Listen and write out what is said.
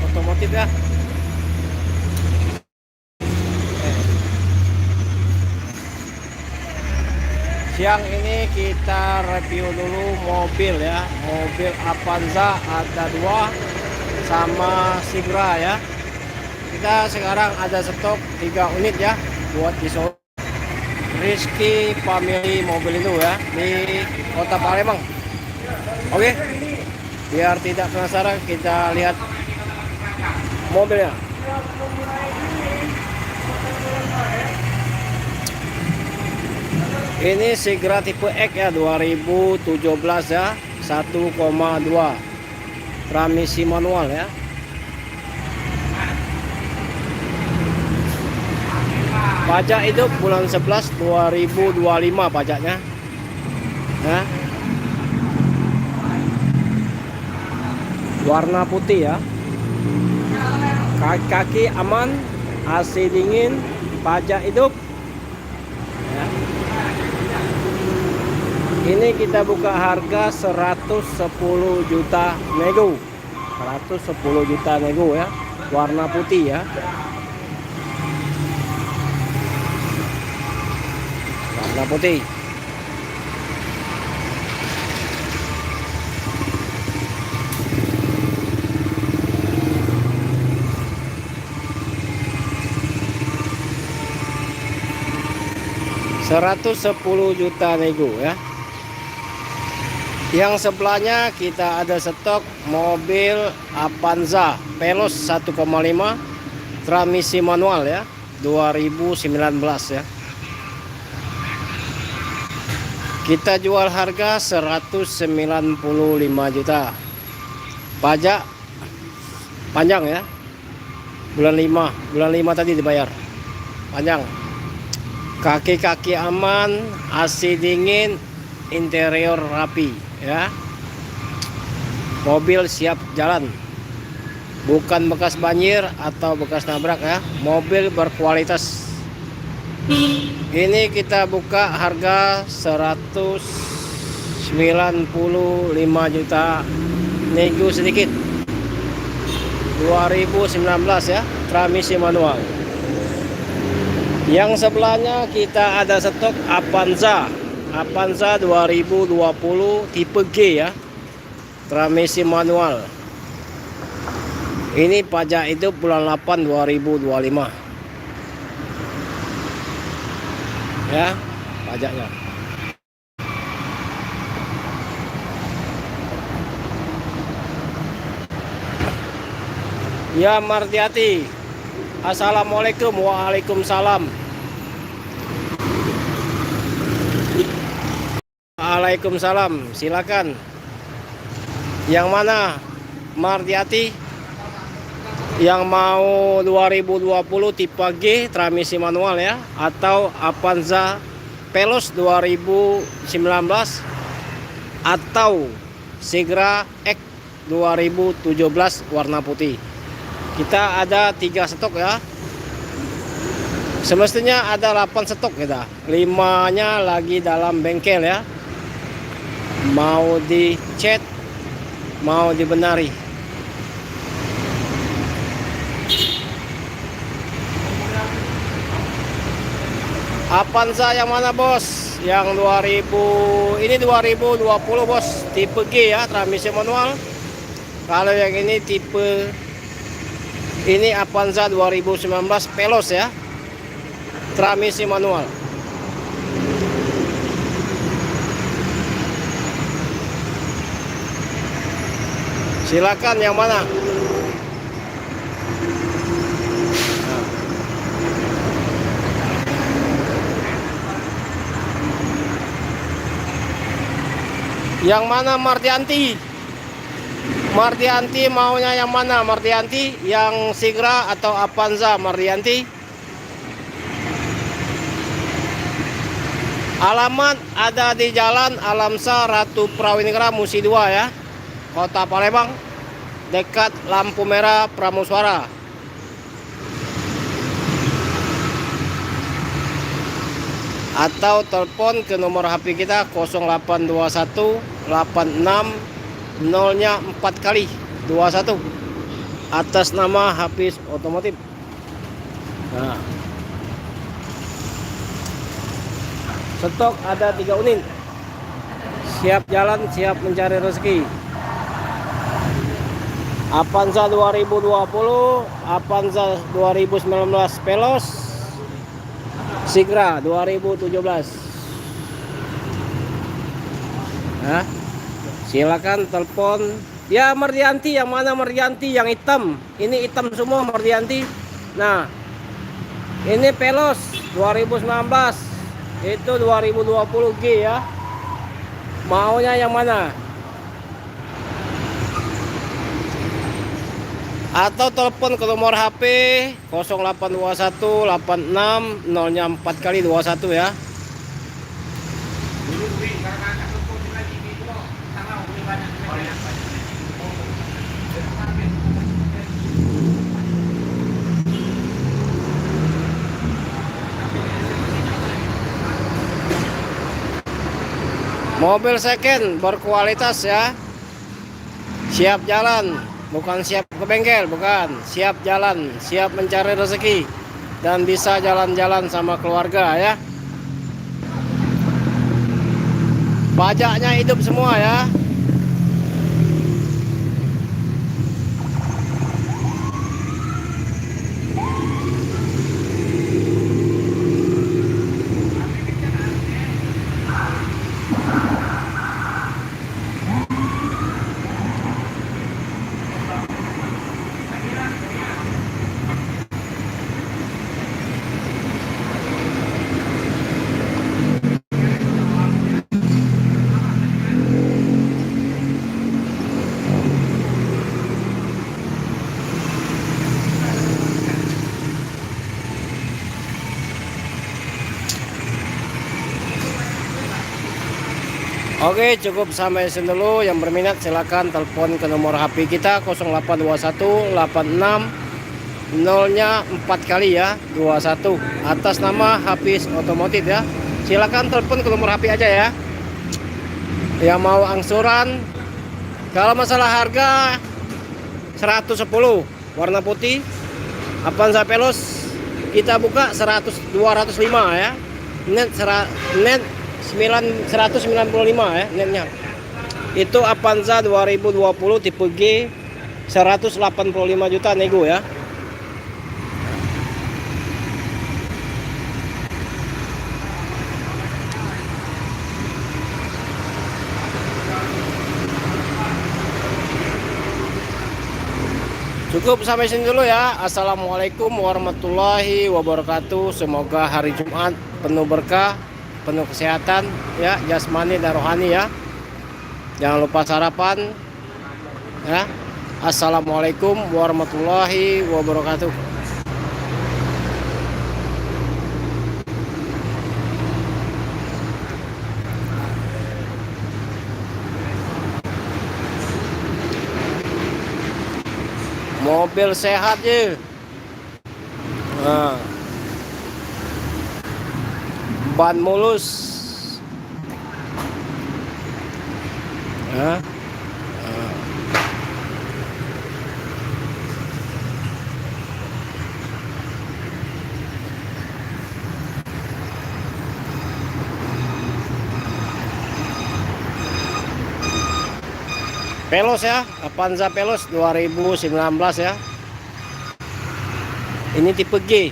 otomotif ya. Siang ini kita review dulu mobil ya, mobil Avanza ada 2 sama Sigra ya. Kita sekarang ada stok 3 unit ya buat di showroom Rizky Family Mobil itu ya di Kota Palembang. Oke, biar tidak penasaran kita lihat mobilnya. Ini Sigra tipe X ya, 2017 ya, 1,2 transmisi manual ya. Pajak hidup bulan 11 2025 pajaknya ya. Warna putih ya. Kaki-kaki aman, AC dingin, pajak hidup ya. Ini kita buka harga 110 juta nego. 110 juta nego ya. Warna putih ya. Warna putih. Rp110 juta nego ya. Yang sebelahnya kita ada stok mobil Avanza Veloz 1,5 transmisi manual ya, 2019 ya. Kita jual harga 195 juta. Pajak panjang ya. Bulan 5 tadi dibayar. Panjang. Kaki-kaki aman, AC dingin, interior rapi ya. Mobil siap jalan, bukan bekas banjir atau bekas nabrak ya. Mobil berkualitas. Ini kita buka harga 195 juta nego sedikit, 2019 ya, transmisi manual. Yang sebelahnya kita ada stok Avanza 2020 tipe G ya, transmisi manual. Ini pajak hidup bulan 8 2025 ya, pajaknya. Ya, Martiati. Assalamualaikum. Waalaikumsalam. Waalaikumsalam. Silakan. Yang mana, Martiati? Yang mau 2020 tipe G transmisi manual ya, atau Avanza Veloz 2019 atau Sigra X 2017 warna putih. Kita ada 3 stok ya. Semestinya ada 8 stok kita. 5-nya lagi dalam bengkel ya. Mau dicet, mau dibenari. Avanza yang mana bos? Yang 2000, ini 2020 bos, tipe G ya, transmisi manual. Kalau yang ini tipe, ini Avanza 2019 Veloz ya, transmisi manual. Silakan yang mana? Yang mana Martianti? Martianti maunya yang mana Martianti? Yang Sigra atau Avanza Martianti? Alamat ada di Jalan Alamsa Ratu Prawinegara Musi 2 ya, Kota Palembang, dekat lampu merah Pramusuara. Atau telepon ke nomor HP kita 0821 86 0-nya 4 kali 21. atas nama Hafiz Otomotif. Nah, stok ada 3 unit, siap jalan, siap mencari rezeki. Avanza 2020, Avanza 2019 Veloz, Sigra 2017. Nah, silakan telepon. Ya, Mardianti, yang mana Mardianti? Yang hitam. Ini hitam semua Mardianti. Nah, ini Veloz 2019. Itu 2020G ya. Maunya yang mana? Atau telepon ke nomor HP 0821 86 0-nya 4 kali 21 ya. Mobil second berkualitas ya. Siap jalan, bukan siap ke bengkel, bukan. Siap jalan, siap mencari rezeki dan bisa jalan-jalan sama keluarga ya. Pajaknya hidup semua ya. Oke, cukup sampai sini dulu. Yang berminat silakan telepon ke nomor HP kita 0821 86 0-nya 4 kali ya 21 atas nama Hafiz Otomotif ya. Silakan telepon ke nomor HP aja ya. Yang mau angsuran, kalau masalah harga 110 warna putih Avanza Veloz kita buka 205 ya. Net 195 ya netnya. Itu Avanza 2020 tipe G 185 juta nego ya. Cukup sampai sini dulu ya. Assalamualaikum warahmatullahi wabarakatuh. Semoga hari Jumat penuh berkah, penuh kesehatan ya, jasmani dan rohani ya. Jangan lupa sarapan ya. Assalamualaikum warahmatullahi wabarakatuh. Mobil sehat ya. Nah, ban mulus. Nah, Veloz ya, Avanza Veloz 2019 ya. Ini tipe G.